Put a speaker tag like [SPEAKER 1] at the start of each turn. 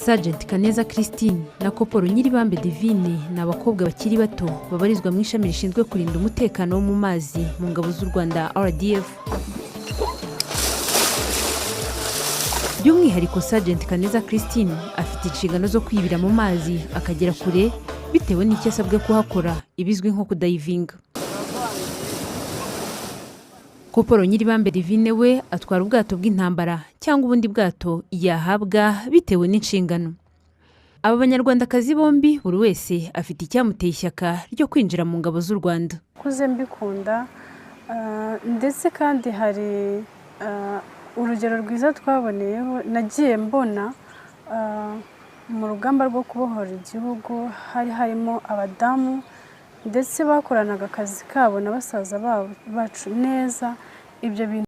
[SPEAKER 1] Sergeant Kaneza Christine na Koporo Nyiribambe Divine ni abakobwa bakiri bato babarizwa mu ishami rishinzwe kurinda umutekano wo mu mazi mu ngabo z'u Rwanda RDF. By'umwihariko Sergeant Kaneza Christine afite inshingano zo kwibira mu mazi akagera kure bitewe n'icyo asabwe kuhakora ibizwi nko kudivinga. Koporo Nyiribambe Divine we atwara ubwato bw'intambara cyangwa ubundi bwato yahabwa bitewe n'inshingano. Aba banyarwandakazi bombi buri wese afite icyamuteye ishyaka ryo kwinjira mu ngabo z'u Rwanda.
[SPEAKER 2] Kuze mbikunda ndetse kandi hari urugero rwiza twaboneyeho nagiye mbona mu rugamba rwo kubohora igihugu hari harimo abadamu ndetse bakoranaga akazi kabo na basaza bacu neza. Ibyo bintu